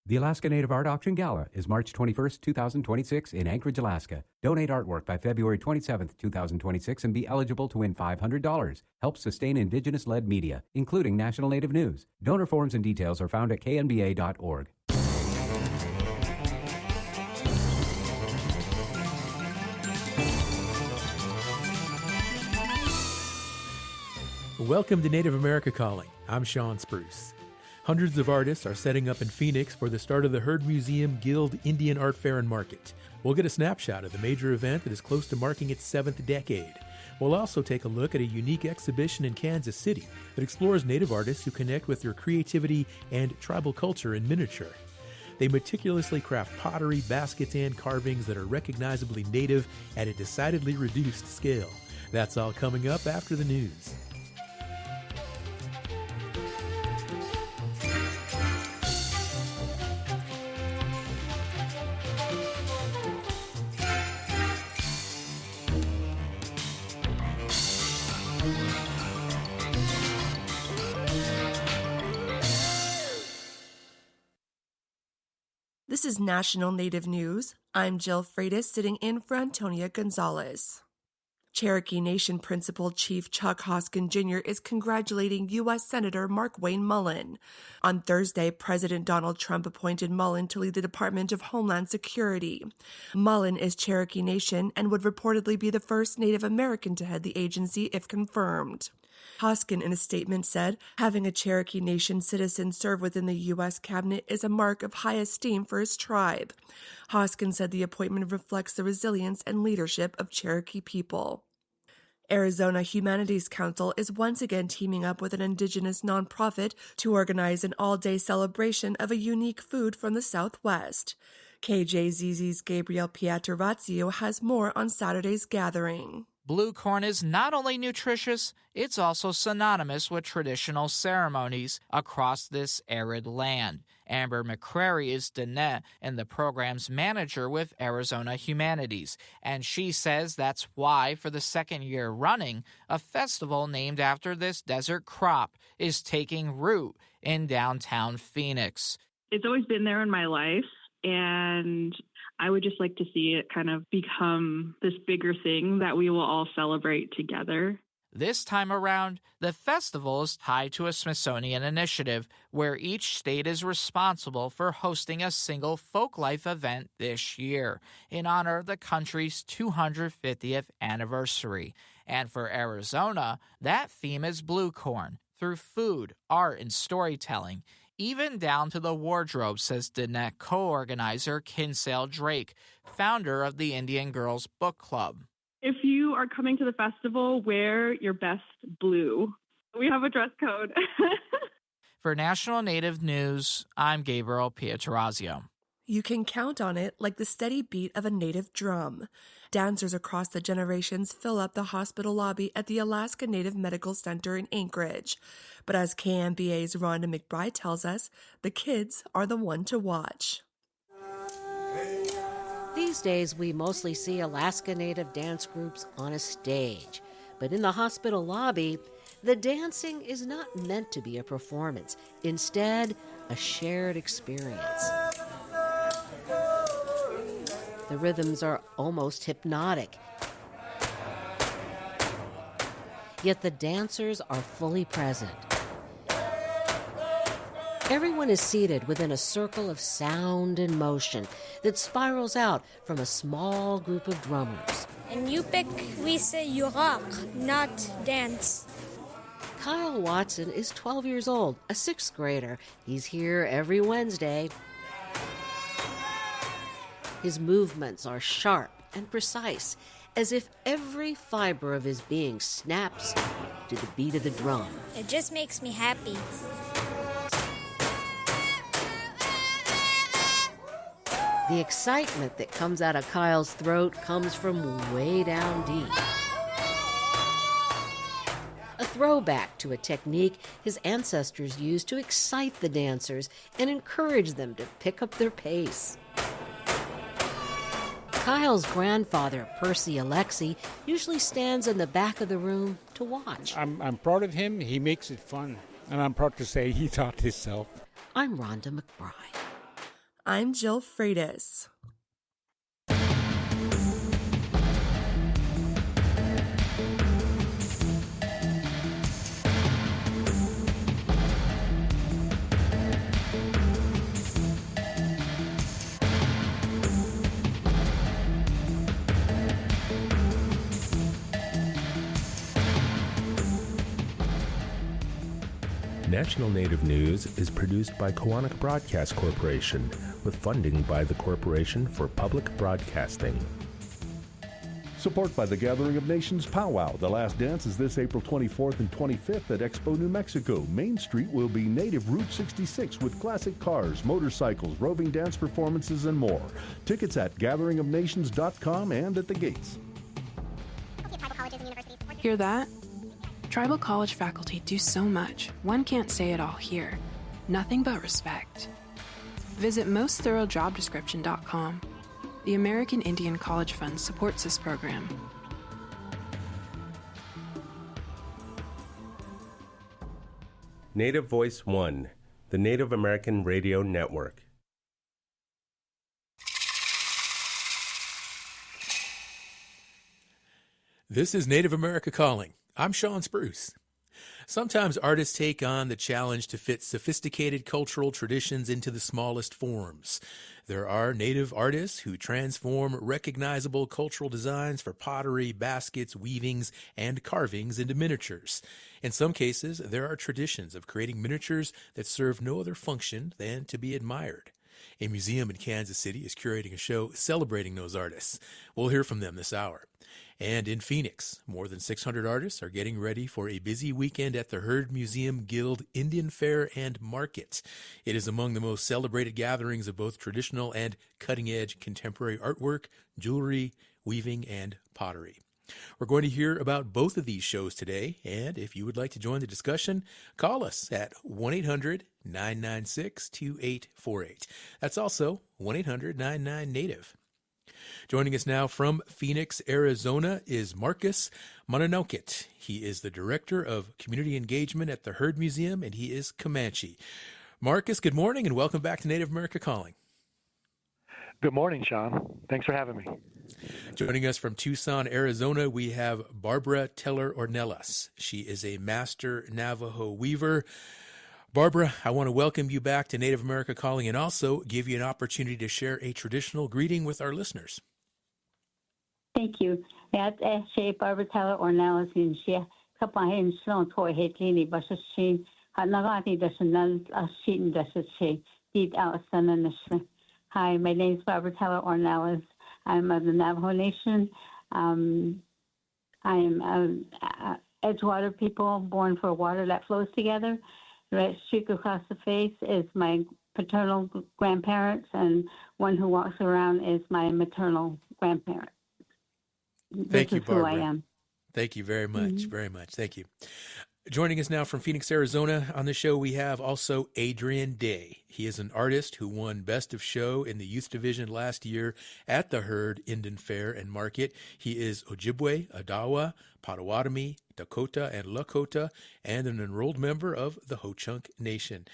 The Alaska Native Art Auction Gala is March 21st, 2026 in Anchorage, Alaska. Donate artwork by February 27th, 2026 and be eligible to win $500. Help sustain Indigenous-led media, including National Native News. Donor forms and details are found at knba.org. Welcome to Native America Calling. I'm Sean Spruce. Hundreds of artists are setting up in Phoenix for the start of the Heard Museum Guild Indian Art Fair and Market. We'll get a snapshot of the major event that is close to marking its 7th decade. We'll also take a look at a unique exhibition in Kansas City that explores Native artists who connect with their creativity and tribal culture in miniature. They meticulously craft pottery, baskets, and carvings that are recognizably Native at a decidedly reduced scale. That's all coming up after the news. This is National Native News. I'm Jill Freitas sitting in for Antonia Gonzalez. Cherokee Nation Principal Chief Chuck Hoskin Jr. is congratulating U.S. Senator Mark Wayne Mullen. On Thursday, President Donald Trump appointed Mullen to lead the Department of Homeland Security. Mullen is Cherokee Nation and would reportedly be the first Native American to head the agency if confirmed. Hoskin, in a statement, said, having a Cherokee Nation citizen serve within the U.S. cabinet is a mark of high esteem for his tribe. Hoskin said the appointment reflects the resilience and leadership of Cherokee people. Arizona Humanities Council is once again teaming up with an indigenous nonprofit to organize an all-day celebration of a unique food from the Southwest. KJZZ's Gabriel Piatterazio has more on Saturday's gathering. Blue corn is not only nutritious, it's also synonymous with traditional ceremonies across this arid land. Amber McCrary is Diné and the program's manager with Arizona Humanities, and she says that's why, for the second year running, a festival named after this desert crop is taking root in downtown Phoenix. It's always been there in my life, and I would just like to see it kind of become this bigger thing that we will all celebrate together. This time around, the festival is tied to a Smithsonian initiative where each state is responsible for hosting a single folklife event this year in honor of the country's 250th anniversary. And for Arizona, that theme is blue corn through food, art, and storytelling, even down to the wardrobe, says Diné co-organizer Kinsale Drake, founder of the Indian Girls Book Club. If you are coming to the festival, wear your best blue. We have a dress code. For National Native News, I'm Gabriel Piatterazio. You can count on it like the steady beat of a native drum. Dancers across the generations fill up the hospital lobby at the Alaska Native Medical Center in Anchorage. But as KMBA's Rhonda McBride tells us, the kids are the one to watch. These days, we mostly see Alaska Native dance groups on a stage. But in the hospital lobby, the dancing is not meant to be a performance. Instead, a shared experience. The rhythms are almost hypnotic. Yet the dancers are fully present. Everyone is seated within a circle of sound and motion that spirals out from a small group of drummers. In Yupik, we say you rock, not dance. Kyle Watson is 12 years old, a 6th grader. He's here every Wednesday. His movements are sharp and precise, as if every fiber of his being snaps to the beat of the drum. It just makes me happy. The excitement that comes out of Kyle's throat comes from way down deep. A throwback to a technique his ancestors used to excite the dancers and encourage them to pick up their pace. Kyle's grandfather, Percy Alexi, usually stands in the back of the room to watch. I'm proud of him. He makes it fun. And I'm proud to say he taught himself. I'm Rhonda McBride. I'm Jill Freitas. National Native News is produced by Koahnic Broadcast Corporation with funding by the Corporation for Public Broadcasting. Support by the Gathering of Nations Powwow. The last dance is this April 24th and 25th at Expo, New Mexico. Main Street will be Native Route 66 with classic cars, motorcycles, roving dance performances, and more. Tickets at gatheringofnations.com and at the gates. Hear that? Tribal college faculty do so much, one can't say it all here. Nothing but respect. Visit mostthoroughdescription.com. The American Indian College Fund supports this program. Native Voice One, the Native American Radio Network. This is Native America Calling. I'm Sean Spruce. Sometimes artists take on the challenge to fit sophisticated cultural traditions into the smallest forms. There are Native artists who transform recognizable cultural designs for pottery, baskets, weavings, and carvings into miniatures. In some cases, there are traditions of creating miniatures that serve no other function than to be admired. A museum in Kansas City is curating a show celebrating those artists. We'll hear from them this hour. And in Phoenix, more than 600 artists are getting ready for a busy weekend at the Heard Museum Guild Indian Fair and Market. It is among the most celebrated gatherings of both traditional and cutting-edge contemporary artwork, jewelry, weaving, and pottery. We're going to hear about both of these shows today, and if you would like to join the discussion, call us at 1-800-996-2848. That's also 1-800-99-NATIVE. Joining us now from Phoenix, Arizona is Marcus Mananaukit. He is the Director of Community Engagement at the Heard Museum, and he is Comanche. Marcus, good morning, and welcome back to Native America Calling. Good morning, Sean. Thanks for having me. Joining us from Tucson, Arizona, we have Barbara Teller Ornelas. She is a master Navajo weaver. Barbara, I want to welcome you back to Native America Calling and also give you an opportunity to share a traditional greeting with our listeners. Thank you. Barbara Teller Ornelas in Shia Kapahin Sloan Toy Hitlini Basashin Hanagati Dasanal Ashin Dasache Did Alasananasha. Hi, my name is Barbara Teller Ornelas. I'm of the Navajo Nation. I'm Edgewater people born for water that flows together. The red streak across the face is my paternal grandparents, and one who walks around is my maternal grandparent. Thank you, Barbara. Who I am. Thank you very much, very much. Thank you. Joining us now from Phoenix, Arizona, on the show we have also Adrian Day. He is an artist who won Best of Show in the Youth Division last year at the Heard Indian Fair and Market. He is Ojibwe, Odawa, Potawatomi, Dakota, and Lakota, and an enrolled member of the Ho-Chunk Nation.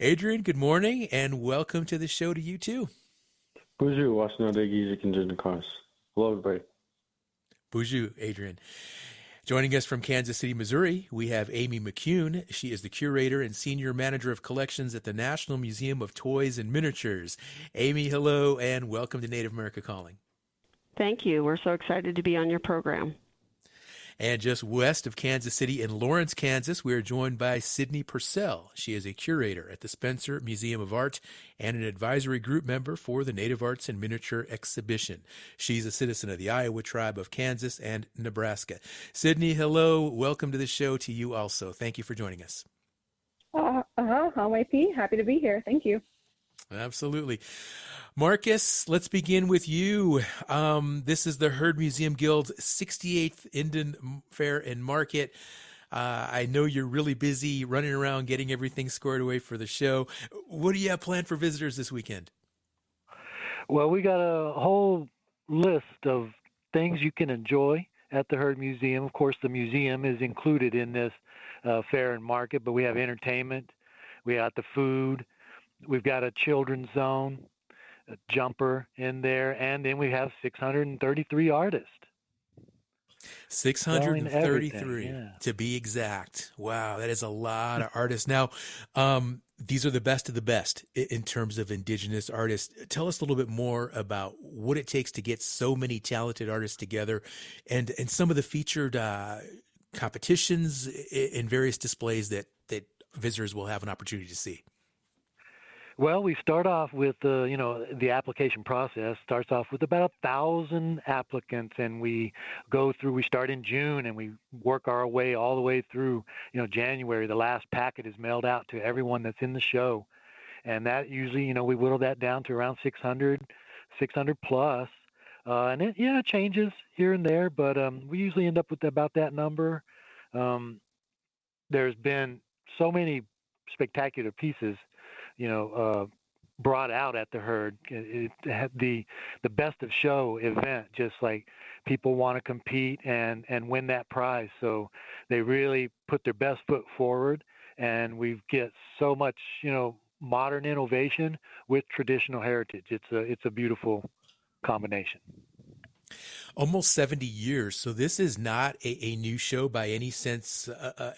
Adrian, good morning, and welcome to the show to you too. Bonjour, hello, everybody. Bonjour, Adrian. Joining us from Kansas City, Missouri, we have Amy McCune. She is the curator and senior manager of collections at the National Museum of Toys and Miniatures. Amy, hello, and welcome to Native America Calling. Thank you. We're so excited to be on your program. And just west of Kansas City in Lawrence, Kansas, we are joined by Sydney Purcell. She is a curator at the Spencer Museum of Art and an advisory group member for the Native Arts and Miniature Exhibition. She's a citizen of the Iowa tribe of Kansas and Nebraska. Sydney, hello. Welcome to the show to you also. Thank you for joining us. Happy to be here. Thank you. Absolutely. Marcus, let's begin with you. This is the Heard Museum Guild's 68th Indian Fair and Market. I know you're really busy running around getting everything squared away for the show. What do you have planned for visitors this weekend? Well, we got a whole list of things you can enjoy at the Heard Museum. Of course, the museum is included in this fair and market, but we have entertainment, we got the food, we've got a children's zone. jumper in there, and then we have 633 artists. 633 yeah. to be exact. Wow, that is a lot of artists. Now, these are the best of the best in terms of indigenous artists. Tell us a little bit more about what it takes to get so many talented artists together, and some of the featured competitions and various displays that visitors will have an opportunity to see. Well, we start off with, the application process starts off with about 1,000 applicants, and we start in June, and we work our way all the way through, January. The last packet is mailed out to everyone that's in the show. And that usually, we whittle that down to around 600 plus. And it changes here and there, but we usually end up with about that number. There's been so many spectacular pieces brought out at the Herd. It had the best of show event, just like people want to compete and win that prize. So they really put their best foot forward, and we get so much, modern innovation with traditional heritage. It's a beautiful combination. Almost 70 years. So this is not a new show by any sense,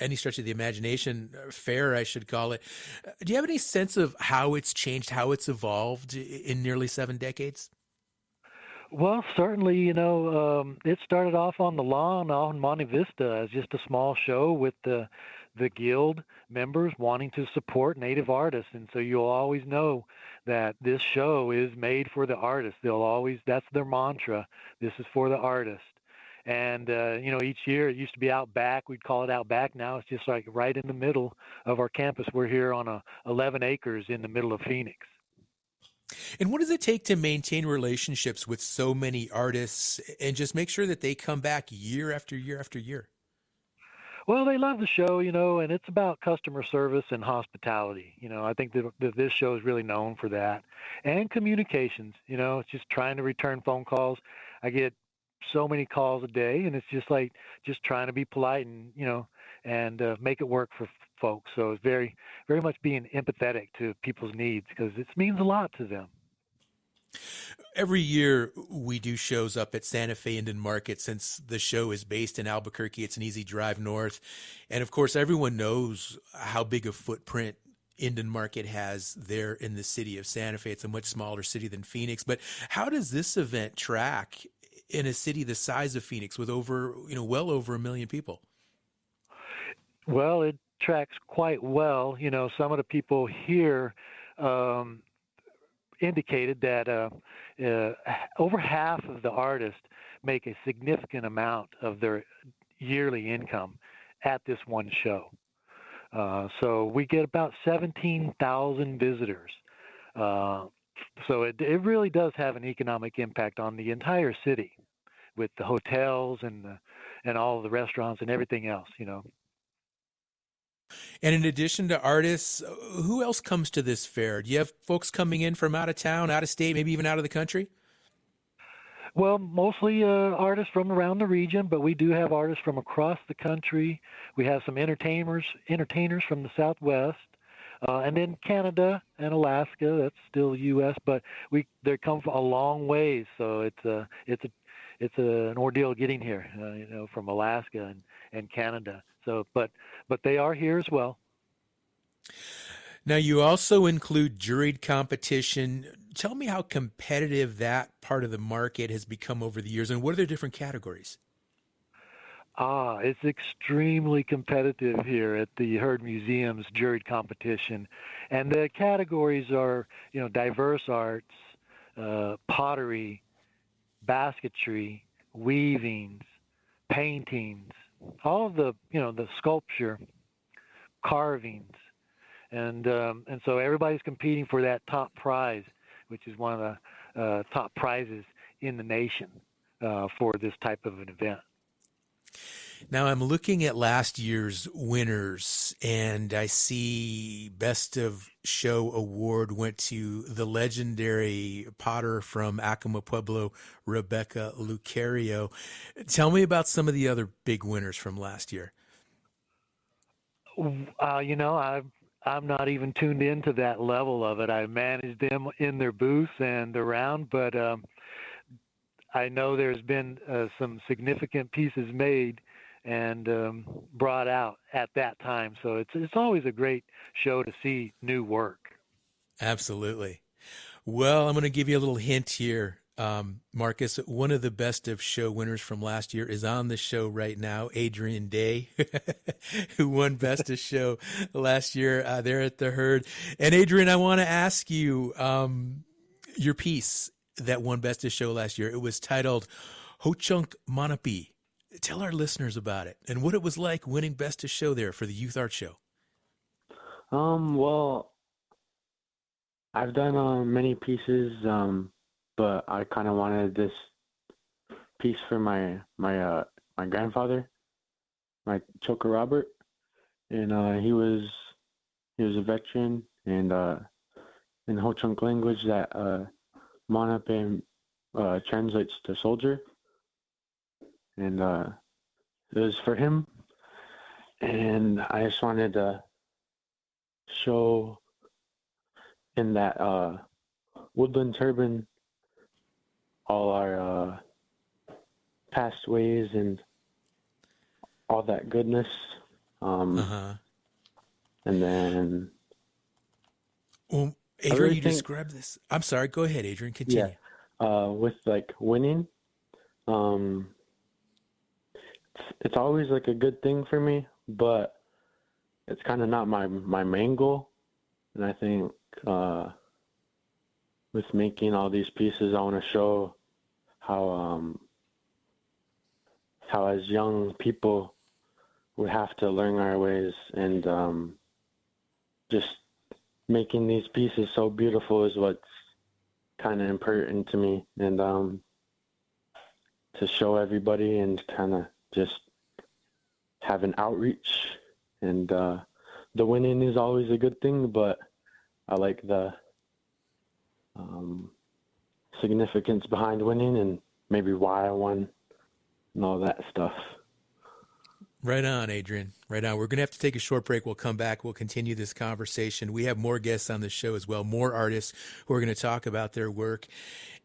any stretch of the imagination, fair, I should call it. Do you have any sense of how it's changed, how it's evolved in nearly 7 decades? Well, certainly, it started off on the lawn on Monte Vista as just a small show with the guild members wanting to support Native artists. And so you'll always know that this show is made for the artist. That's their mantra. This is for the artist. And, each year it used to be out back. We'd call it out back. Now it's just like right in the middle of our campus. We're here on 11 acres in the middle of Phoenix. And what does it take to maintain relationships with so many artists and just make sure that they come back year after year after year? Well, they love the show, and it's about customer service and hospitality. I think that this show is really known for that. And communications, it's just trying to return phone calls. I get so many calls a day, and it's just trying to be polite and make it work for folks. So it's very, very much being empathetic to people's needs, because it means a lot to them. Every year we do shows up at Santa Fe Indian Market. Since the show is based in Albuquerque, it's an easy drive north. And of course, everyone knows how big a footprint Indian Market has there in the city of Santa Fe. It's a much smaller city than Phoenix. But how does this event track in a city the size of Phoenix with well over 1 million people? Well, it tracks quite well. Some of the people here indicated that over half of the artists make a significant amount of their yearly income at this one show. So we get about 17,000 visitors. So it really does have an economic impact on the entire city, with the hotels and all of the restaurants and everything else, And in addition to artists, who else comes to this fair? Do you have folks coming in from out of town, out of state, maybe even out of the country? Well, mostly artists from around the region, but we do have artists from across the country. We have some entertainers from the Southwest, and then Canada and Alaska. That's still U.S., but they come from a long ways, so it's an ordeal getting here, from Alaska and Canada. So, but they are here as well. Now, you also include juried competition. Tell me how competitive that part of the market has become over the years, and what are the different categories? It's extremely competitive here at the Herd Museum's juried competition. And the categories are, diverse arts, pottery, basketry, weavings, paintings, all of the sculpture, carvings, and so everybody's competing for that top prize, which is one of the top prizes in the nation for this type of an event. Now I'm looking at last year's winners, and I see Best of Show award went to the legendary potter from Acoma Pueblo, Rebecca Lucario. Tell me about some of the other big winners from last year. I'm not even tuned into that level of it. I manage them in their booth and around, but I know there's been some significant pieces made and brought out at that time. So it's always a great show to see new work. Absolutely. Well, I'm going to give you a little hint here, Marcus. One of the best of show winners from last year is on the show right now, Adrian Day, who won best of show last year there at the Herd. And Adrian, I want to ask you your piece that won best of show last year. It was titled Ho-Chunk Manapi. Tell our listeners about it and what it was like winning best of show there for the Youth Art Show. Well, I've done many pieces, but I kind of wanted this piece for my grandfather, my Choka Robert, and he was a veteran, and in Ho-Chunk language that Manape translates to soldier, and it was for him, and I just wanted to show in that woodland turban all our past ways and all that goodness. And then... Well, Adrian, you described this. I'm sorry. Go ahead, Adrian. Continue. Yeah. With like winning, it's always like a good thing for me, but it's kind of not my main goal. And I think with making all these pieces, I want to show how as young people we have to learn our ways, and just making these pieces so beautiful is what's kind of important to me, and to show everybody and kind of just have an outreach. And the winning is always a good thing, but I like the significance behind winning and maybe why I won and all that stuff. Right on, Adrian. Right on. We're going to have to take a short break. We'll come back. We'll continue this conversation. We have more guests on the show as well, more artists who are going to talk about their work.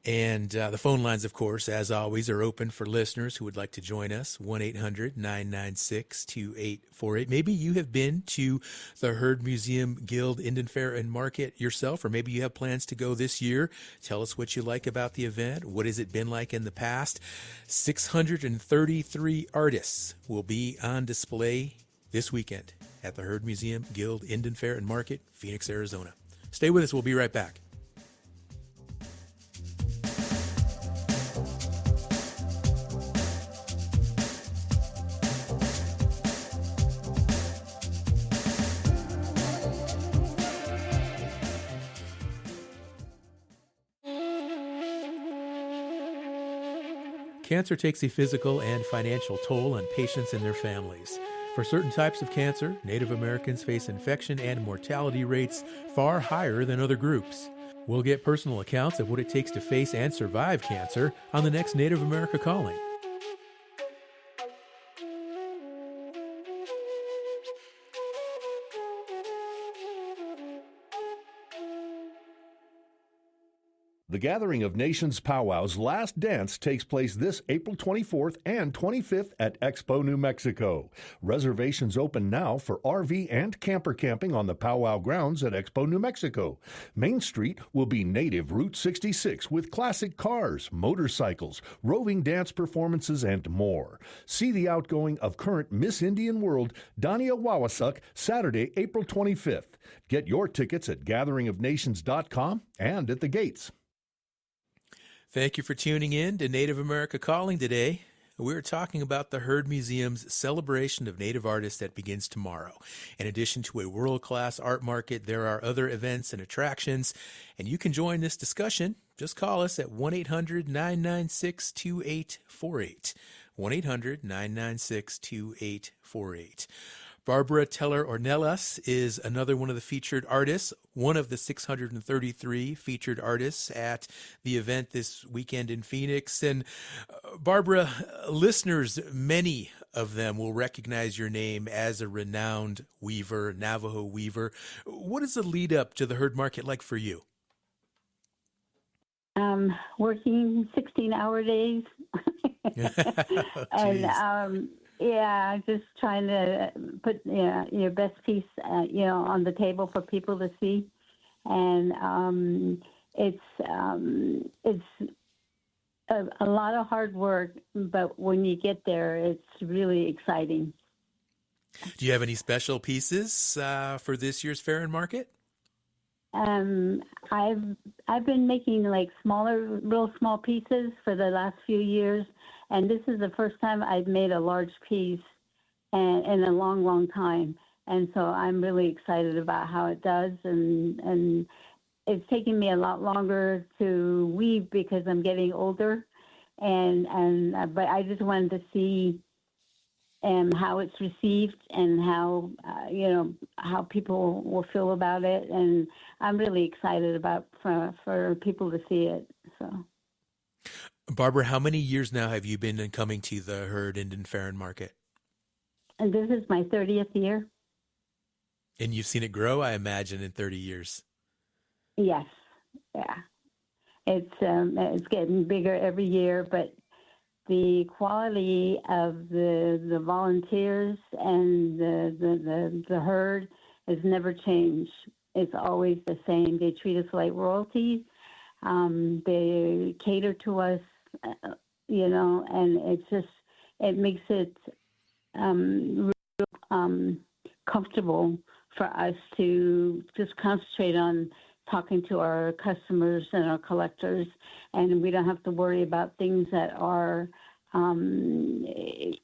And the phone lines, of course, as always, are open for listeners who would like to join us, 1-800-996-2848. Maybe you have been to the Herd Museum Guild Indian Fair and Market yourself, or maybe you have plans to go this year. Tell us what you like about the event. What has it been like in the past? 633 artists will be on display this weekend at the Herd Museum Guild Indian Fair and Market, Phoenix, Arizona. Stay with us. We'll be right back. Cancer takes a physical and financial toll on patients and their families. For certain types of cancer, Native Americans face infection and mortality rates far higher than other groups. We'll get personal accounts of what it takes to face and survive cancer on the next Native America Calling. The Gathering of Nations Powwow's last dance takes place this April 24th and 25th at Expo, New Mexico. Reservations open now for RV and camper camping on the powwow grounds at Expo, New Mexico. Main Street will be native Route 66 with classic cars, motorcycles, roving dance performances, and more. See the outgoing of current Miss Indian World, Dania Wawasuk, Saturday, April 25th. Get your tickets at gatheringofnations.com and at the gates. Thank you for tuning in to Native America Calling today. We're talking about the Herd Museum's celebration of Native artists that begins tomorrow. In addition to a world-class art market, there are other events and attractions, and you can join this discussion. Just call us at 1-800-996-2848. 1-800-996-2848. Barbara Teller-Ornelas is another one of the featured artists, one of the 633 featured artists at the event this weekend in Phoenix. And Barbara, listeners, many of them will recognize your name as a renowned weaver, Navajo weaver. What is the lead up to the herd market like for you? Working 16-hour days. And just trying to put your best piece on the table for people to see. And it's a lot of hard work, but when you get there, it's really exciting. Do you have any special pieces for this year's fair and market? I've been making like real small pieces for the last few years, and this is the first time I've made a large piece in a long, long time. And so I'm really excited about how it does, and it's taking me a lot longer to weave because I'm getting older, but I just wanted to see how it's received and how people will feel about it, and I'm really excited about for people to see it. So, Barbara, how many years now have you been coming to the Herd Indian Fair and Market? And this is my 30th year. And you've seen it grow, I imagine, in 30 years. Yes, yeah. It's getting bigger every year, but the quality of the volunteers and the herd has never changed. It's always the same. They treat us like royalty. They cater to us, and it makes it comfortable for us to just concentrate on talking to our customers and our collectors, and we don't have to worry about things that are, the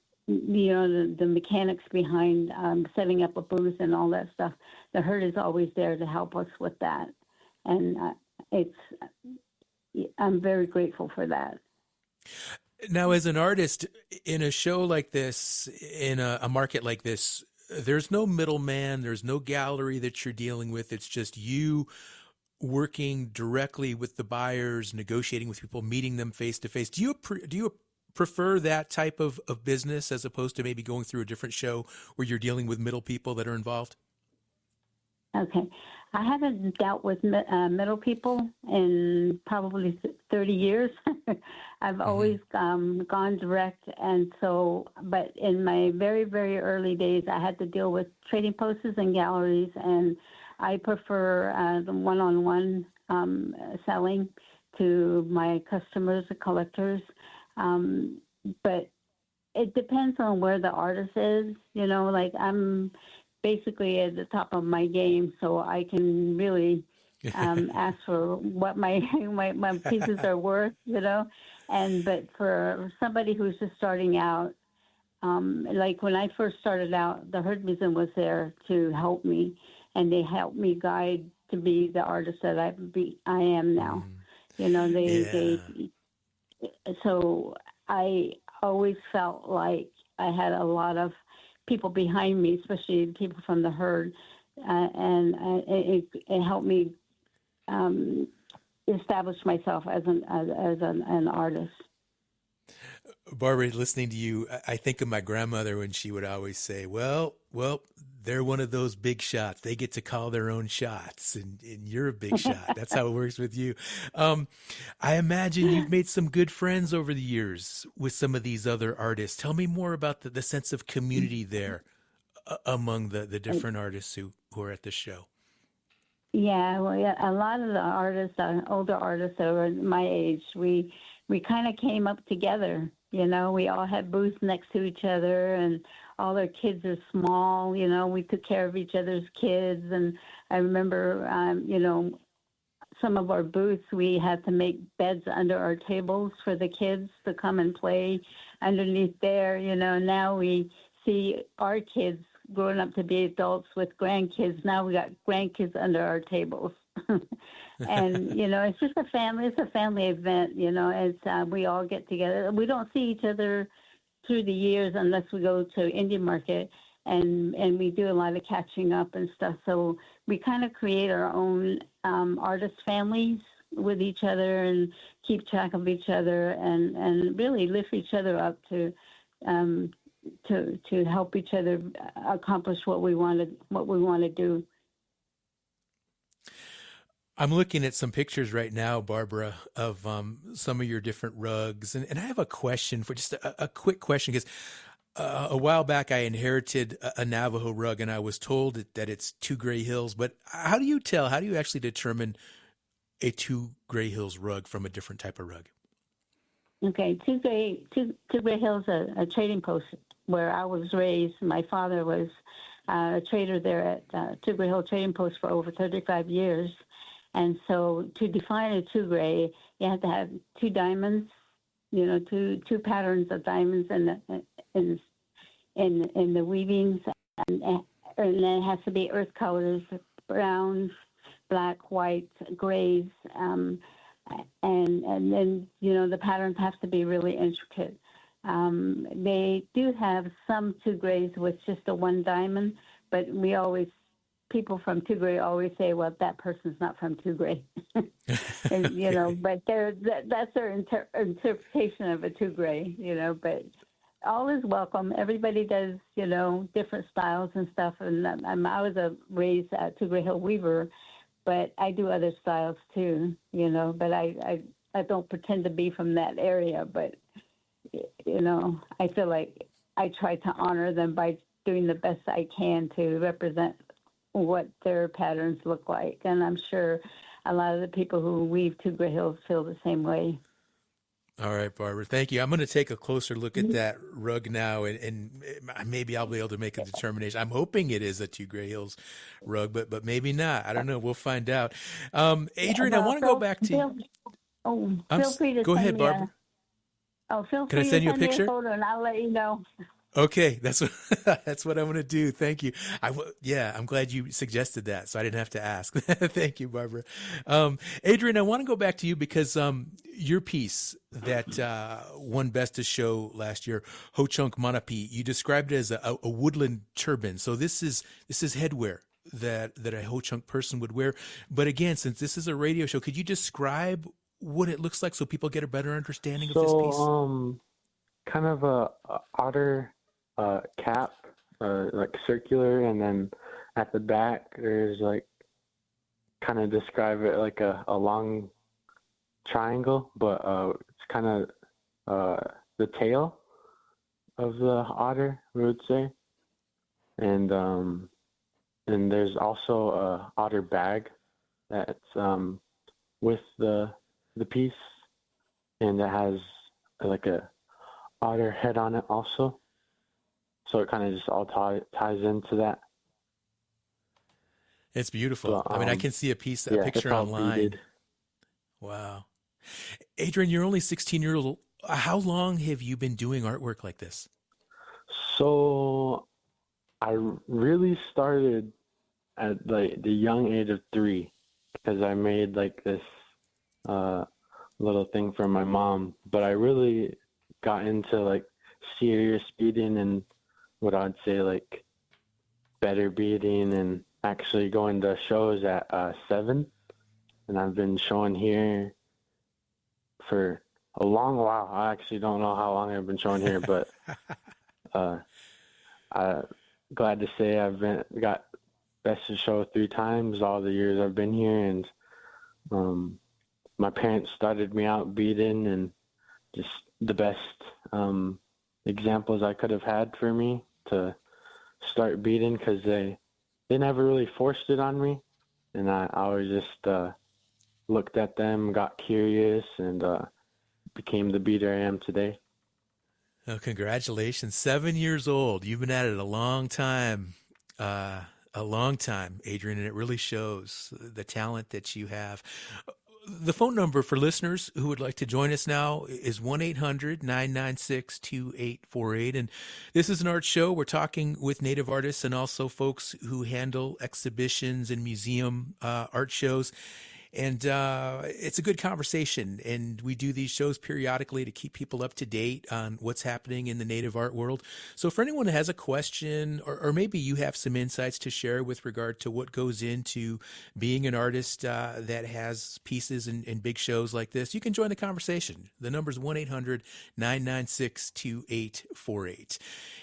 mechanics behind setting up a booth and all that stuff. The herd is always there to help us with that, and I'm very grateful for that. Now, as an artist, in a show like this, in a market like this, there's no middleman, there's no gallery that you're dealing with. It's just you working directly with the buyers, negotiating with people, meeting them face to face. Do you prefer that type of business as opposed to maybe going through a different show where you're dealing with middle people that are involved? Okay. I haven't dealt with middle people in probably 30 years. I've always gone direct. And so, but in my very, very early days, I had to deal with trading posts and galleries, and I prefer the one-on-one selling to my customers, the collectors. But it depends on where the artist is. Like I'm basically at the top of my game, so I can really ask for what my pieces are worth, but for somebody who's just starting out, like when I first started out, the Herd Museum was there to help me, and they helped me guide to be the artist that I am now. So I always felt like I had a lot of people behind me, especially people from the herd, and it helped me establish myself as an artist. Barbara, listening to you, I think of my grandmother when she would always say, well, they're one of those big shots. They get to call their own shots, and you're a big shot. That's how it works with you. I imagine you've made some good friends over the years with some of these other artists. Tell me more about the sense of community there among the different artists who are at the show. Yeah, a lot of the artists, older artists that were my age, we kind of came up together. We all had booths next to each other, and all our kids are small. We took care of each other's kids. And I remember, some of our booths, we had to make beds under our tables for the kids to come and play underneath there. Now we see our kids growing up to be adults with grandkids. Now we got grandkids under our tables. And, it's just a family event, we all get together. We don't see each other through the years unless we go to Indian Market, and we do a lot of catching up and stuff. So we kind of create our own artist families with each other and keep track of each other and really lift each other up to to help each other accomplish what we want to do. I'm looking at some pictures right now, Barbara, of some of your different rugs. And I have a question for just a quick question, because a while back I inherited a Navajo rug, and I was told that it's Two Gray Hills. But how do you actually determine a Two Gray Hills rug from a different type of rug? Okay, Two Gray Hills, a trading post where I was raised. My father was a trader there at Two Gray Hill Trading Post for over 35 years. And so to define a two gray, you have to have two diamonds, two patterns of diamonds in the weavings, and then it has to be earth colors, browns, black, white, grays, and then the patterns have to be really intricate. They do have some two grays with just a one diamond, but people from Two Gray always say, well, that person's not from Two Gray. And, but that's their interpretation of a Two Gray, but all is welcome. Everybody does, different styles and stuff. And I was raised at Two Gray Hill weaver, but I do other styles too, but I don't pretend to be from that area, but, I feel like I try to honor them by doing the best I can to represent what their patterns look like. And I'm sure a lot of the people who weave Two Gray Hills feel the same way. All right, Barbara, thank you. I'm going to take a closer look at that rug now, and maybe I'll be able to make a determination. I'm hoping it is a Two Gray Hills rug, but maybe not. I don't know. We'll find out. Adrian, I want to go back to you. Feel free to go ahead, Barbara. Feel free Can I send you a me picture? Photo and I'll let you know. Okay, that's what I'm going to do. Thank you. I'm glad you suggested that, so I didn't have to ask. Thank you, Barbara. Adrian, I want to go back to you because your piece that won Best of Show last year, Ho-Chunk Manapi, you described it as a woodland turban. So this is headwear that a Ho-Chunk person would wear. But again, since this is a radio show, could you describe what it looks like so people get a better understanding of this piece? Kind of a otter cap, like circular, and then at the back there's kind of describe it like a long triangle, but it's kind of the tail of the otter, we would say, and there's also a otter bag that's with the piece, and it has like a otter head on it also. So it kind of just all ties into that. It's beautiful. So, I can see a picture online. Beaded. Wow. Adrian, you're only 16 years old. How long have you been doing artwork like this? So I really started at the young age of 3, because I made this little thing for my mom, but I really got into serious beading and what I'd say better beading, and actually going to shows at 7, and I've been showing here for a long while. I actually don't know how long I've been showing here, but I'm glad to say I've got Best of Show 3 times all the years I've been here, and my parents started me out beading, and just the best examples I could have had for me to start beading, because they never really forced it on me, and I always just looked at them, got curious, and became the beater I am today. Oh, congratulations. 7 years old. You've been at it a long time, Adrian, and it really shows the talent that you have. The phone number for listeners who would like to join us now is 1-800-996-2848. And this is an art show. We're talking with Native artists and also folks who handle exhibitions and museum art shows. And it's a good conversation, and we do these shows periodically to keep people up to date on what's happening in the native art world. So for anyone who has a question, or maybe you have some insights to share with regard to what goes into being an artist that has pieces in big shows like this, you can join the conversation. The number's 1-800-996-2848.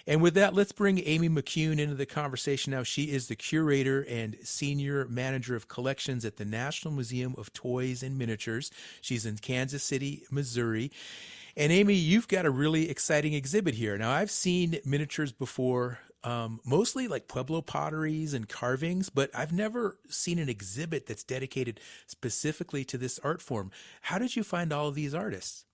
And with that, let's bring Amy McCune into the conversation now. She is the curator and senior manager of collections at the National Museum of Toys and Miniatures. She's in Kansas City, Missouri. And Amy, you've got a really exciting exhibit here. Now, I've seen miniatures before, mostly like Pueblo potteries and carvings, but I've never seen an exhibit that's dedicated specifically to this art form. How did you find all of these artists?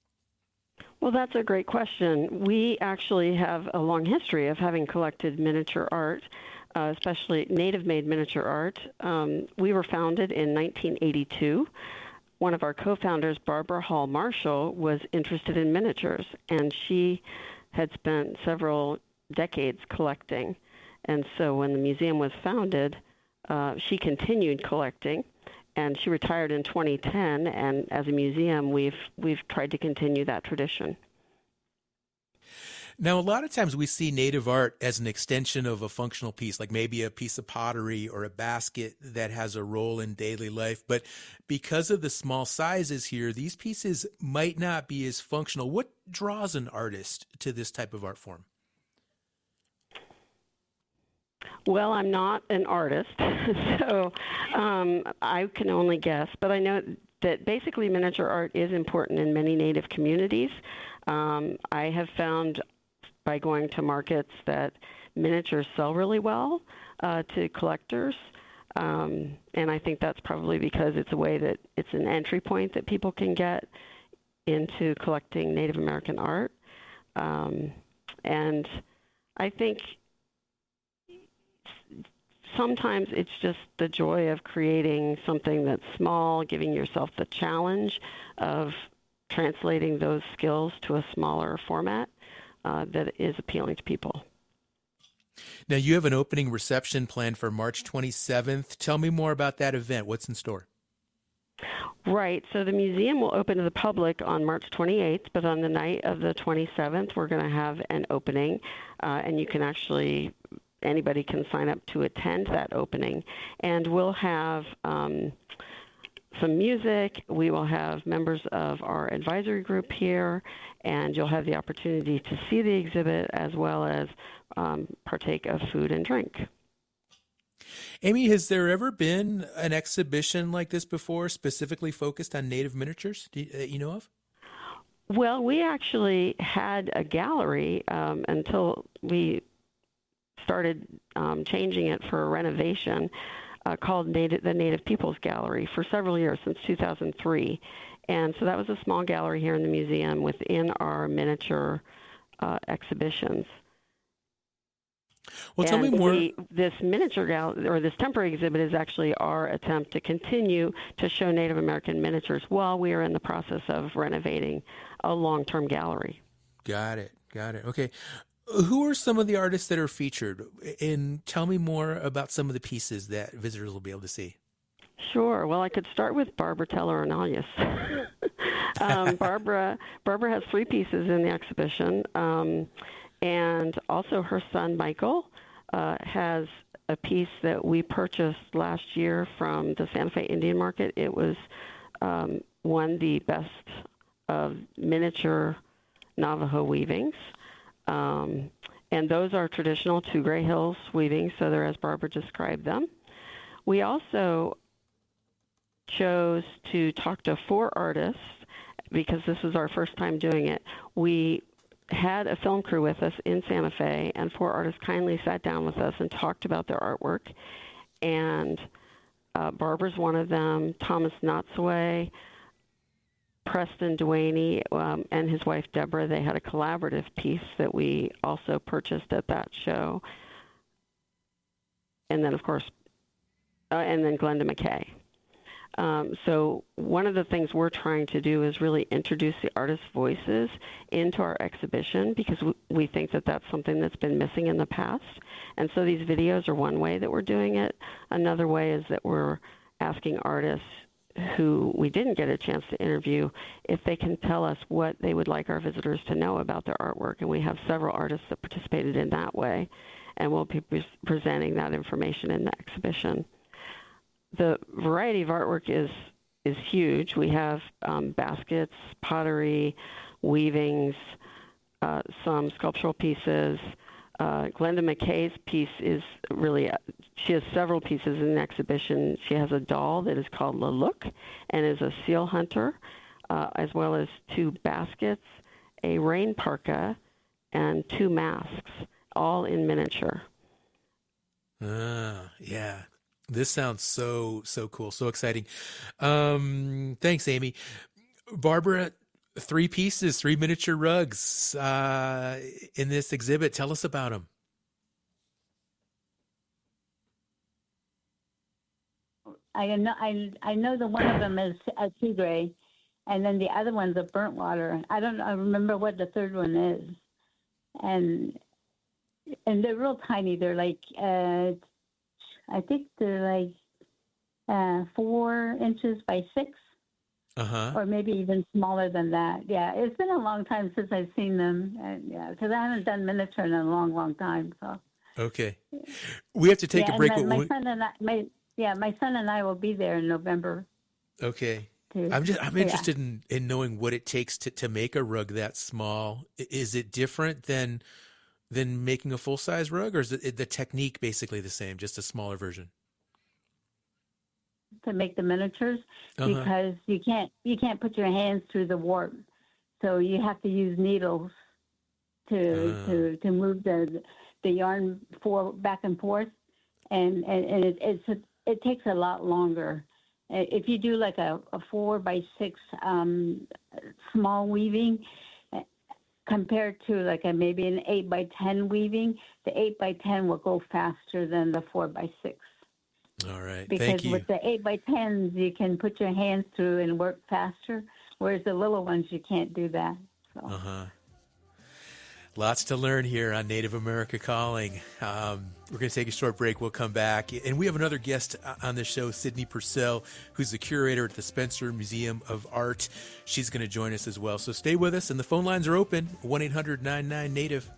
Well, that's a great question. We actually have a long history of having collected miniature art, especially native-made miniature art. We were founded in 1982. One of our co-founders, Barbara Hall Marshall, was interested in miniatures, and she had spent several decades collecting. And so when the museum was founded, she continued collecting, and she retired in 2010. And as a museum, we've tried to continue that tradition. Now, a lot of times we see native art as an extension of a functional piece, like maybe a piece of pottery or a basket that has a role in daily life. But because of the small sizes here, these pieces might not be as functional. What draws an artist to this type of art form? Well, I'm not an artist, so I can only guess. But I know that basically miniature art is important in many Native communities. I have found by going to markets that miniatures sell really well to collectors. And I think that's probably because it's a way that it's an entry point that people can get into collecting Native American art. And I think sometimes it's just the joy of creating something that's small, giving yourself the challenge of translating those skills to a smaller format that is appealing to people. Now, you have an opening reception planned for March 27th. Tell me more about that event. What's in store? Right. So the museum will open to the public on March 28th, but on the night of the 27th, we're going to have an opening, and you can actually, anybody can sign up to attend that opening. And we'll have some music. We will have members of our advisory group here, and you'll have the opportunity to see the exhibit as well as partake of food and drink. Amy, has there ever been an exhibition like this before, specifically focused on Native miniatures that you know of? Well, we actually had a gallery until we started changing it for a renovation called the Native Peoples Gallery for several years, since 2003. And so that was a small gallery here in the museum within our miniature exhibitions. Well, tell me more. This miniature gallery, or this temporary exhibit, is actually our attempt to continue to show Native American miniatures while we are in the process of renovating a long-term gallery. Got it. Okay. Who are some of the artists that are featured? And tell me more about some of the pieces that visitors will be able to see. Sure. Well, I could start with Barbara Teller Ornalius. Barbara has 3 pieces in the exhibition. And also her son, Michael, has a piece that we purchased last year from the Santa Fe Indian Market. It was won the best of miniature Navajo weavings. And those are traditional Two Gray Hills weavings, so they're as Barbara described them. We also chose to talk to 4 artists because this is our first time doing it. We had a film crew with us in Santa Fe, and 4 artists kindly sat down with us and talked about their artwork. And Barbara's one of them, Thomas Notsaway, Preston Duaney, and his wife Deborah. They had a collaborative piece that we also purchased at that show. And then, of course, and then Glenda McKay. So one of the things we're trying to do is really introduce the artists' voices into our exhibition, because we think that that's something that's been missing in the past. And so these videos are one way that we're doing it. Another way is that we're asking artists who we didn't get a chance to interview if they can tell us what they would like our visitors to know about their artwork. And we have several artists that participated in that way, and we'll be presenting that information in the exhibition. The variety of artwork is huge. We have baskets, pottery, weavings, some sculptural pieces. Glenda McKay's piece is really, she has several pieces in the exhibition. She has a doll that is called La Look and is a seal hunter, as well as 2 baskets, a rain parka, and 2 masks, all in miniature. Yeah. This sounds so cool, so exciting. Thanks, Amy. Barbara, 3 pieces, 3 miniature rugs in this exhibit. Tell us about them. I know the one of them is a tigre, and then the other one's a burnt water. I remember what the third one is, and they're real tiny. They're like I think they're like 4 inches by 6. Or maybe even smaller than that. Yeah, it's been a long time since I've seen them. Yeah, because I haven't done miniature in a long time. So. Okay, we have to take a break. My son and I will be there in November. Okay, I'm interested in knowing what it takes to make a rug that small. Is it different than making a full size rug, or is the technique basically the same, just a smaller version? To make the miniatures, because you can't put your hands through the warp, so you have to use needles to move the yarn back and forth, and it takes a lot longer. If you do like a 4 by 6 small weaving, compared to like maybe an 8 by 10 weaving, the 8 by 10 will go faster than the 4 by 6. All right. Because Thank you. with the 8 by 10s, you can put your hands through and work faster, whereas the little ones, you can't do that. So. Lots to learn here on Native America Calling. We're going to take a short break. We'll come back. And we have another guest on the show, Sydney Purcell, who's the curator at the Spencer Museum of Art. She's going to join us as well. So stay with us, and the phone lines are open, 1-800-99-NATIVE.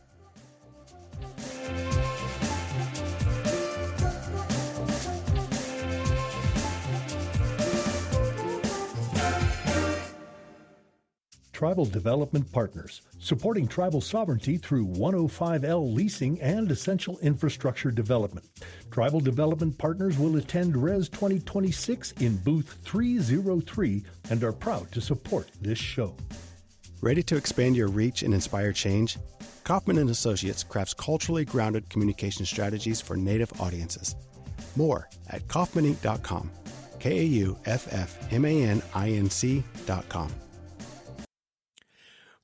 Tribal Development Partners, supporting tribal sovereignty through 105L leasing and essential infrastructure development. Tribal Development Partners will attend RES 2026 in booth 303 and are proud to support this show. Ready to expand your reach and inspire change? Kaufman & Associates crafts culturally grounded communication strategies for Native audiences. More at kaufmaninc.com, KAUFFMANINC.com.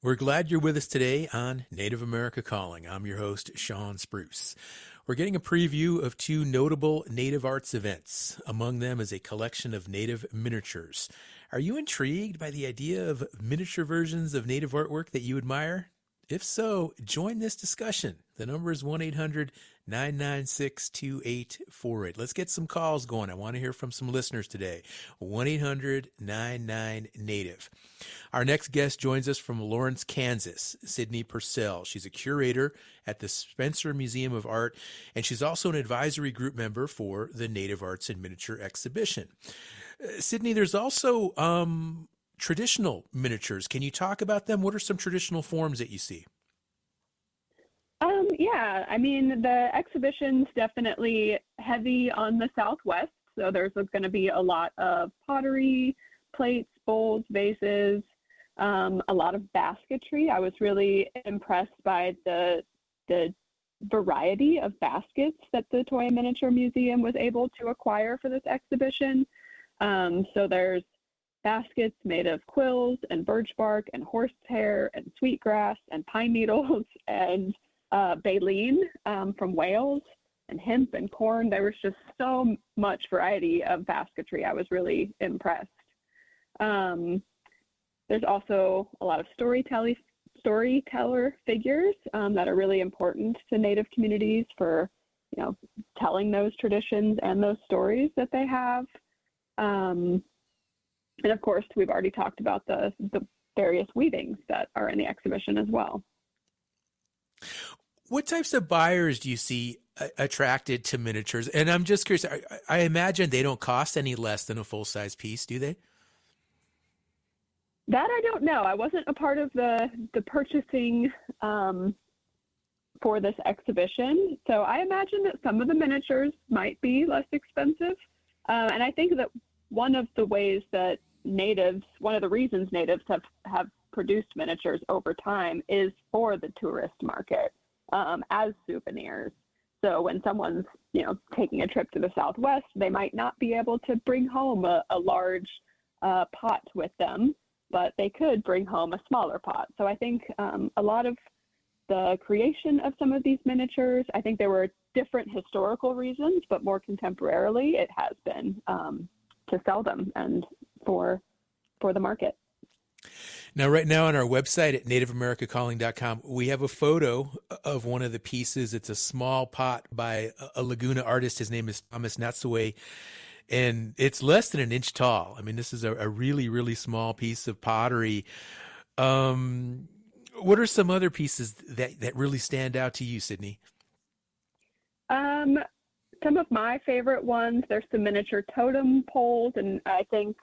We're glad you're with us today on Native America Calling. I'm your host, Sean Spruce. We're getting a preview of 2 notable Native arts events. Among them is a collection of Native miniatures. Are you intrigued by the idea of miniature versions of Native artwork that you admire? If so, join this discussion. The number is 1-800-996-2848. Let's get some calls going. I want to hear from some listeners today. 1-800-99-NATIVE. Our next guest joins us from Lawrence, Kansas, Sydney Purcell. She's a curator at the Spencer Museum of Art, and she's also an advisory group member for the Native Arts and Miniature Exhibition. Sydney, there's also traditional miniatures. Can you talk about them? What are some traditional forms that you see? Yeah, I mean, the exhibition's definitely heavy on the Southwest, so there's going to be a lot of pottery, plates, bowls, vases, a lot of basketry. I was really impressed by the variety of baskets that the Toy and Miniature Museum was able to acquire for this exhibition. So there's baskets made of quills and birch bark and horsehair and sweetgrass and pine needles and baleen from Wales and hemp and corn. There was just so much variety of basketry. I was really impressed. There's also a lot of storyteller figures that are really important to Native communities for, telling those traditions and those stories that they have. And of course, we've already talked about the various weavings that are in the exhibition as well. What types of buyers do you see attracted to miniatures? And I'm just curious, I imagine they don't cost any less than a full-size piece, do they? That I don't know. I wasn't a part of the purchasing for this exhibition, so I imagine that some of the miniatures might be less expensive. And I think that one of the reasons natives have produced miniatures over time is for the tourist market as souvenirs. So when someone's, taking a trip to the Southwest, they might not be able to bring home a large pot with them, but they could bring home a smaller pot. So I think a lot of the creation of some of these miniatures, I think there were different historical reasons, but more contemporarily, it has been to sell them and for the market. Now, right now on our website at nativeamericacalling.com, we have a photo of one of the pieces. It's a small pot by a Laguna artist. His name is Thomas Natsue, and it's less than an inch tall. I mean, this is a really, really small piece of pottery. What are some other pieces that really stand out to you, Sydney? Some of my favorite ones, there's some miniature totem poles, and I think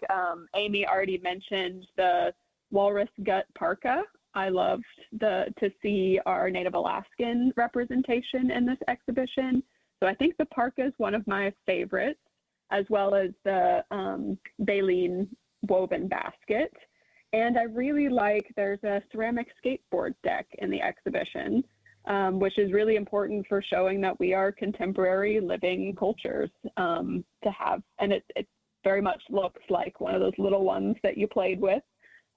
Amy already mentioned the walrus gut parka. I loved to see our Native Alaskan representation in this exhibition. So I think the parka is one of my favorites, as well as the baleen woven basket. And I really like, there's a ceramic skateboard deck in the exhibition, which is really important for showing that we are contemporary living cultures to have. And it very much looks like one of those little ones that you played with,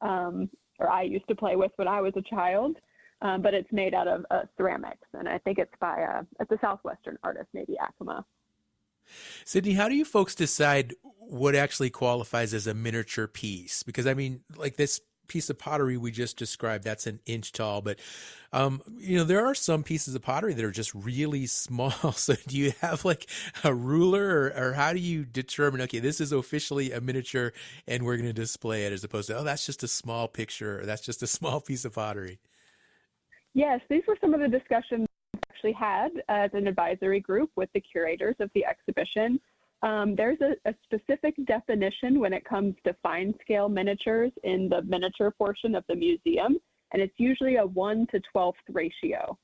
or I used to play with when I was a child, but it's made out of ceramics. And I think it's by it's a Southwestern artist, maybe Acoma. Sydney, how do you folks decide what actually qualifies as a miniature piece? Because, I mean, like this piece of pottery we just described, that's an inch tall, but, there are some pieces of pottery that are just really small. So do you have like a ruler or how do you determine, okay, this is officially a miniature and we're going to display it, as opposed to, oh, that's just a small picture or that's just a small piece of pottery? Yes, these were some of the discussions actually had as an advisory group with the curators of the exhibition. There's a specific definition when it comes to fine scale miniatures in the miniature portion of the museum, and it's usually a 1:12 ratio.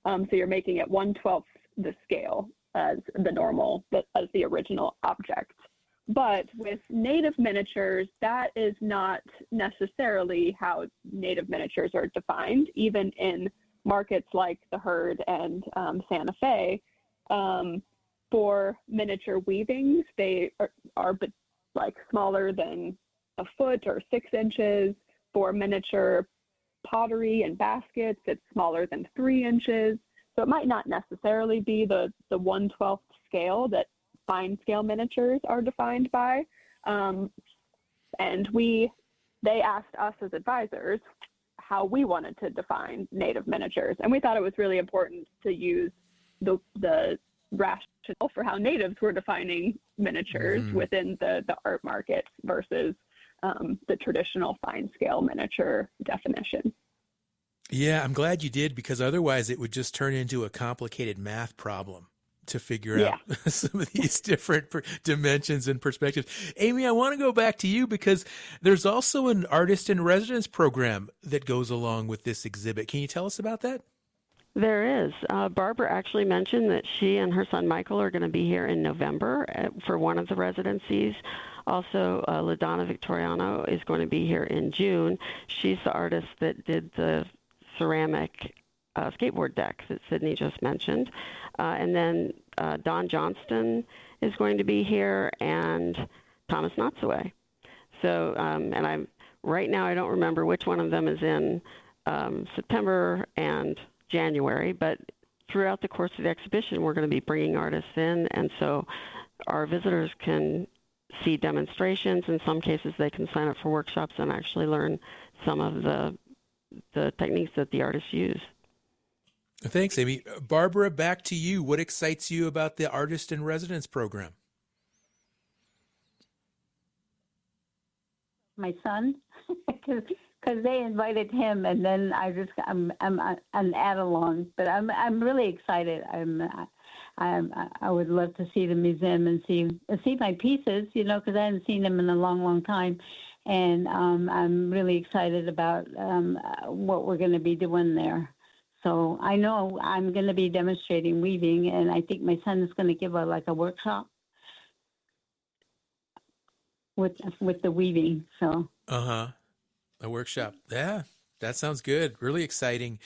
So you're making it 1/12 the scale as the original object. But with native miniatures, that is not necessarily how native miniatures are defined, even in markets like the Herd and Santa Fe. For miniature weavings, they are like smaller than a foot or 6 inches. For miniature pottery and baskets, it's smaller than 3 inches. So it might not necessarily be the 1/12 scale that fine scale miniatures are defined by. And they asked us as advisors how we wanted to define native miniatures. And we thought it was really important to use the rationale for how natives were defining miniatures within the art market versus the traditional fine scale miniature definition. Yeah, I'm glad you did, because otherwise it would just turn into a complicated math problem to figure out some of these different dimensions and perspectives. Amy, I want to go back to you because there's also an artist in residence program that goes along with this exhibit. Can you tell us about that? There is. Barbara actually mentioned that she and her son Michael are going to be here in November for one of the residencies. Also, LaDonna Victoriano is going to be here in June. She's the artist that did the ceramic skateboard deck that Sydney just mentioned. And then Don Johnston is going to be here, and Thomas Natsue. So, and right now I don't remember which one of them is in September and January, but throughout the course of the exhibition, we're going to be bringing artists in, and so our visitors can see demonstrations. In some cases, they can sign up for workshops and actually learn some of the techniques that the artists use. Thanks, Amy. Barbara, back to you. What excites you about the Artist in Residence program? my son, because they invited him, and then I'm an add along. But I'm really excited. I would love to see the museum and see my pieces, because I haven't seen them in a long, long time. And I'm really excited about what we're going to be doing there. So I know I'm going to be demonstrating weaving, and I think my son is going to give a workshop with the weaving. So a workshop. Yeah, that sounds good. Really exciting.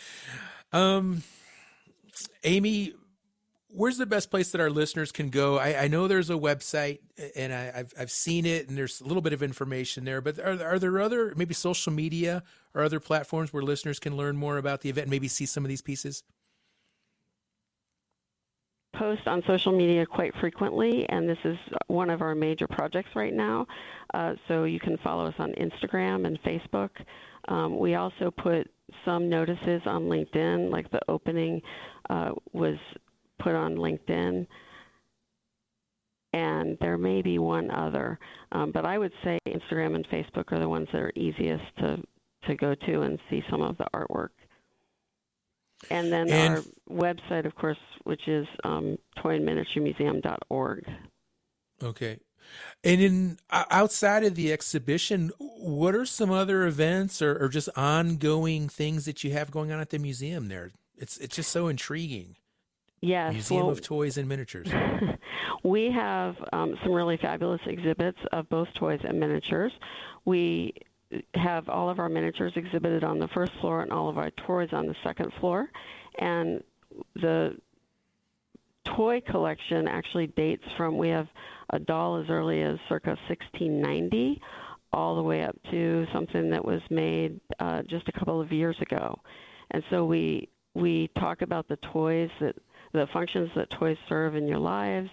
Amy, where's the best place that our listeners can go? I know there's a website, and I've seen it, and there's a little bit of information there, but are there other, maybe social media or other platforms where listeners can learn more about the event and maybe see some of these pieces? Post on social media quite frequently, and this is one of our major projects right now. So you can follow us on Instagram and Facebook. We also put some notices on LinkedIn, like the opening was put on LinkedIn, and there may be one other, but I would say Instagram and Facebook are the ones that are easiest to go to and see some of the artwork. And then our website, of course, which is toyandminiaturemuseum.org. Okay. And outside of the exhibition, what are some other events or just ongoing things that you have going on at the museum there? It's just so intriguing. Yes. Museum of Toys and Miniatures. We have some really fabulous exhibits of both toys and miniatures. We have all of our miniatures exhibited on the first floor and all of our toys on the second floor. And the toy collection actually dates from, we have a doll as early as circa 1690 all the way up to something that was made just a couple of years ago. And so we talk about the toys, the functions that toys serve in your lives,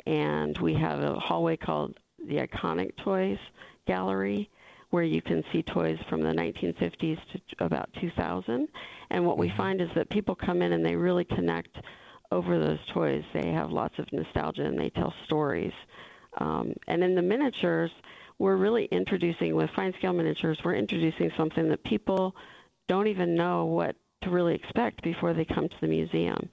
and we have a hallway called the Iconic Toys Gallery, where you can see toys from the 1950s to about 2000. And what we find is that people come in and they really connect over those toys. They have lots of nostalgia and they tell stories. And in the miniatures, we're really introducing, with fine scale miniatures, we're introducing something that people don't even know what to really expect before they come to the museum.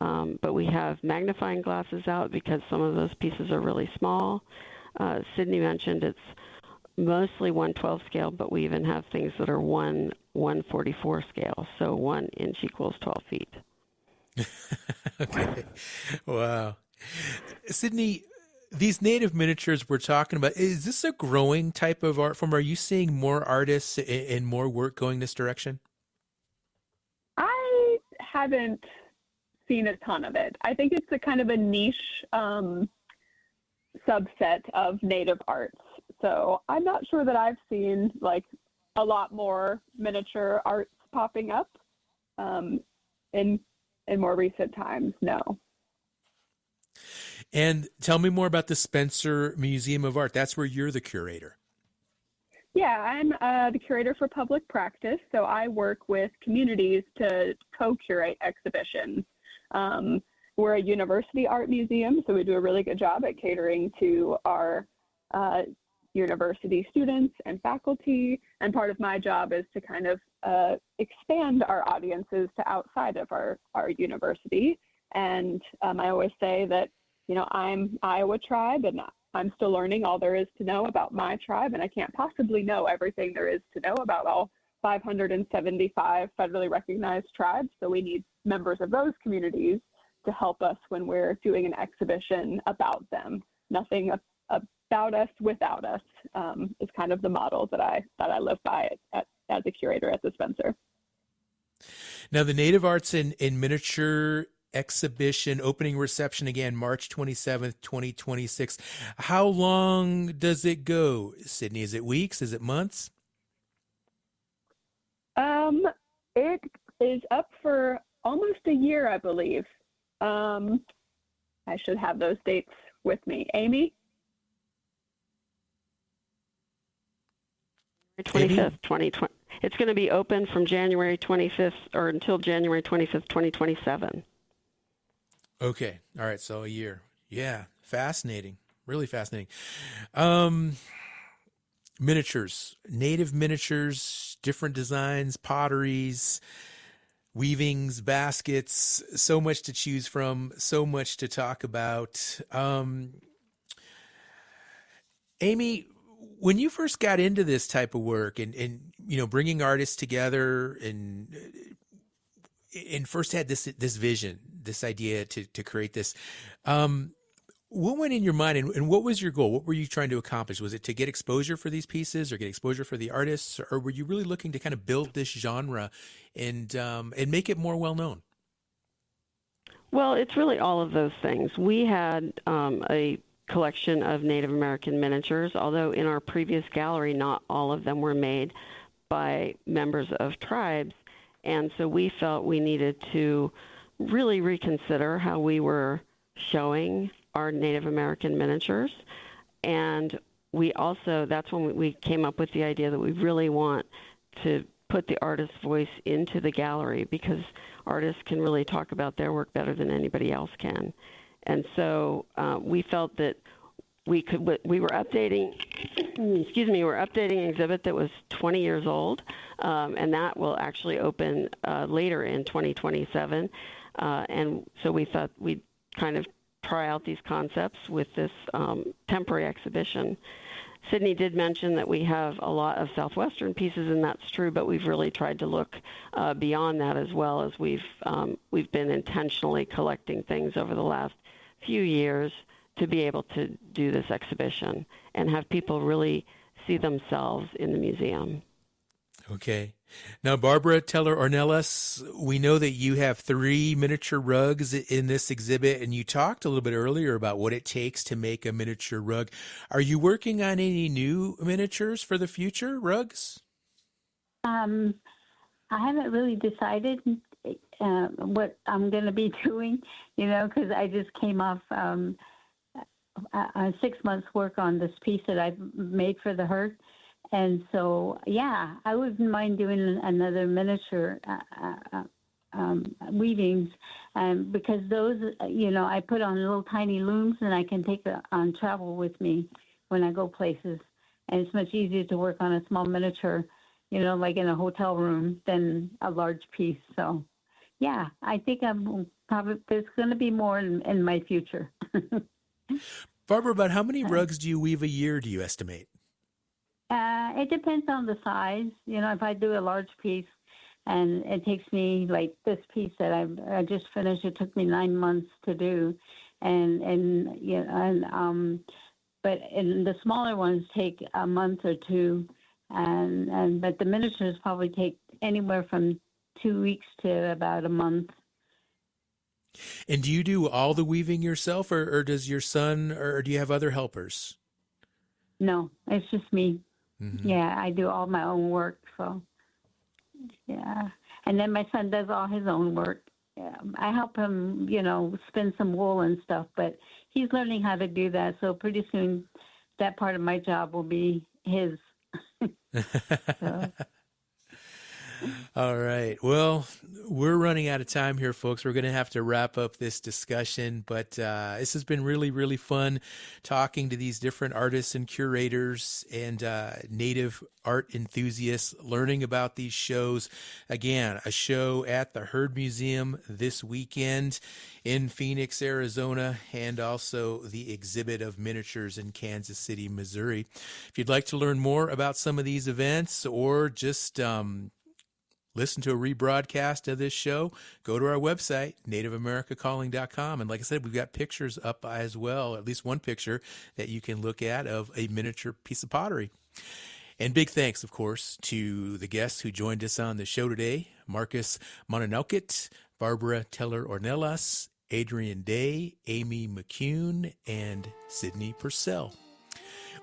But we have magnifying glasses out because some of those pieces are really small. Sydney mentioned it's mostly 1/12 scale, but we even have things that are 1/44 scale, so 1 inch equals 12 feet. Okay. Wow. Sydney, these native miniatures we're talking about, is this a growing type of art form? Are you seeing more artists and more work going this direction? I haven't seen a ton of it. I think it's a kind of a niche subset of native arts. So I'm not sure that I've seen like a lot more miniature arts popping up in more recent times. No. And tell me more about the Spencer Museum of Art. That's where you're the curator. Yeah, I'm the curator for public practice. So I work with communities to co-curate exhibitions. We're a university art museum, so we do a really good job at catering to our university students and faculty. And part of my job is to kind of expand our audiences to outside of our university. And I always say that, I'm Iowa Tribe, and I'm still learning all there is to know about my tribe, and I can't possibly know everything there is to know about all 575 federally recognized tribes. So we need members of those communities to help us when we're doing an exhibition about them. Nothing about us without us is kind of the model that I live by as a curator at the Spencer. Now, the Native Arts in Miniature exhibition opening reception again, March 27th, 2026. How long does it go, Sydney? Is it weeks? Is it months? It is up for almost a year, I believe. I should have those dates with me. Amy? 25th, 2020. It's going to be open from January 25th or until January 25th, 2027. Okay. All right. So a year. Yeah. Fascinating. Really fascinating. miniatures, native miniatures, different designs, potteries, weavings, baskets, so much to choose from, so much to talk about. Amy, when you first got into this type of work and bringing artists together and first had this vision, this idea to create this, what went in your mind and what was your goal? What were you trying to accomplish? Was it to get exposure for these pieces or get exposure for the artists, or were you really looking to kind of build this genre and make it more well known? Well, it's really all of those things. We had a collection of Native American miniatures, although in our previous gallery, not all of them were made by members of tribes. And so we felt we needed to really reconsider how we were showing our Native American miniatures. And we also, that's when we came up with the idea that we really want to put the artist's voice into the gallery, because artists can really talk about their work better than anybody else can. And so we felt that we were updating an exhibit that was 20 years old, and that will actually open later in 2027. And so we thought we'd kind of try out these concepts with this temporary exhibition. Sydney did mention that we have a lot of Southwestern pieces, and that's true, but we've really tried to look beyond that as well, as we've been intentionally collecting things over the last few years to be able to do this exhibition and have people really see themselves in the museum. Okay. Now, Barbara Teller Ornelas, we know that you have 3 miniature rugs in this exhibit, and you talked a little bit earlier about what it takes to make a miniature rug. Are you working on any new miniatures for the future, rugs? I haven't really decided what I'm going to be doing, because I just came off 6 months work on this piece that I've made for the herd. And so, yeah, I wouldn't mind doing another miniature weavings, because those, I put on little tiny looms and I can take on travel with me when I go places. And it's much easier to work on a small miniature, like in a hotel room, than a large piece. So, yeah, I think there's going to be more in my future. Barbara, about how many rugs do you weave a year, do you estimate? It depends on the size. If I do a large piece and it takes me, like this piece that I just finished, it took me 9 months to do. But the smaller ones take a month or two. But the miniatures probably take anywhere from 2 weeks to about a month. And do you do all the weaving yourself, or does your son, or do you have other helpers? No, it's just me. Mm-hmm. Yeah, I do all my own work. So, yeah. And then my son does all his own work. I help him, spin some wool and stuff, but he's learning how to do that. So pretty soon that part of my job will be his. So. All right. Well, we're running out of time here, folks. We're going to have to wrap up this discussion, but this has been really, really fun talking to these different artists and curators and Native art enthusiasts, learning about these shows. Again, a show at the Herd Museum this weekend in Phoenix, Arizona, and also the exhibit of miniatures in Kansas City, Missouri. If you'd like to learn more about some of these events or just listen to a rebroadcast of this show, go to our website, nativeamericacalling.com. And like I said, we've got pictures up as well, at least one picture that you can look at of a miniature piece of pottery. And big thanks, of course, to the guests who joined us on the show today, Marcus Mononaukit, Barbara Teller Ornelas, Adrian Day, Amy McCune, and Sydney Purcell.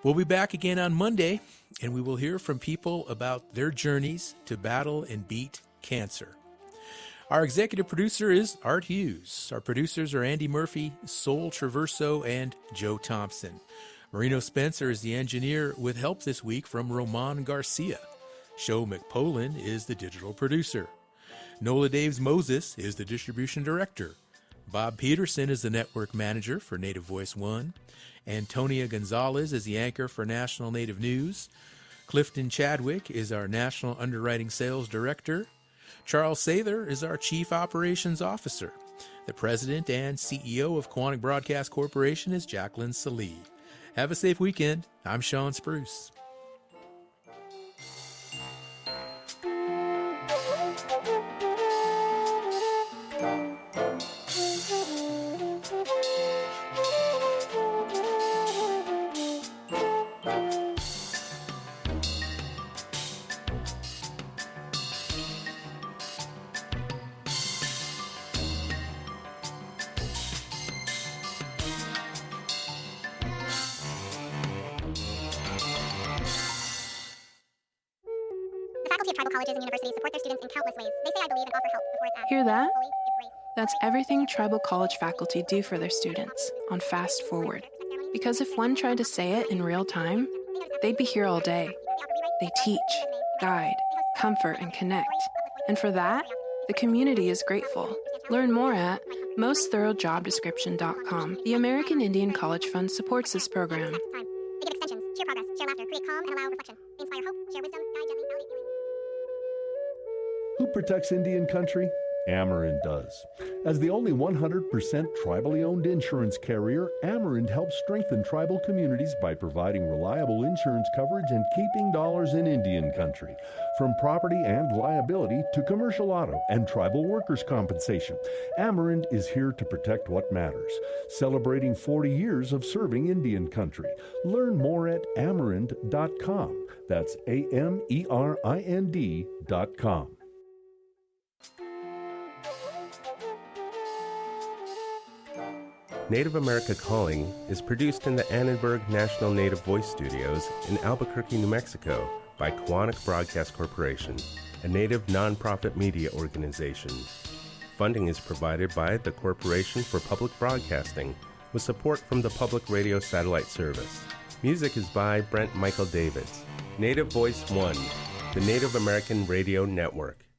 We'll be back again on Monday, and we will hear from people about their journeys to battle and beat cancer. Our executive producer is Art Hughes. Our producers are Andy Murphy, Sol Traverso, and Joe Thompson. Marino Spencer is the engineer with help this week from Roman Garcia. Sho McPolin is the digital producer. Nola Daves Moses is the distribution director. Bob Peterson is the network manager for Native Voice One. Antonia Gonzalez is the anchor for National Native News. Clifton Chadwick is our National Underwriting Sales Director. Charles Sather is our Chief Operations Officer. The President and CEO of Quantic Broadcast Corporation is Jacqueline Salee. Have a safe weekend. I'm Sean Spruce. Hear that? That's everything tribal college faculty do for their students on Fast Forward. Because if one tried to say it in real time, they'd be here all day. They teach, guide, comfort, and connect. And for that, the community is grateful. Learn more at mostthoroughdjobdescription.com. The American Indian College Fund supports this program. They give extensions, cheer progress, share laughter, create calm, and allow reflection. They inspire hope, share wisdom, guide gently, validate healing. Who protects Indian country? Amerind does. As the only 100% tribally owned insurance carrier, Amerind helps strengthen tribal communities by providing reliable insurance coverage and keeping dollars in Indian country. From property and liability to commercial auto and tribal workers' compensation, Amerind is here to protect what matters. Celebrating 40 years of serving Indian country. Learn more at Amerind.com. That's AMERIND.com. Native America Calling is produced in the Annenberg National Native Voice Studios in Albuquerque, New Mexico by Quantic Broadcast Corporation, a Native nonprofit media organization. Funding is provided by the Corporation for Public Broadcasting with support from the Public Radio Satellite Service. Music is by Brent Michael Davids. Native Voice One, the Native American Radio Network.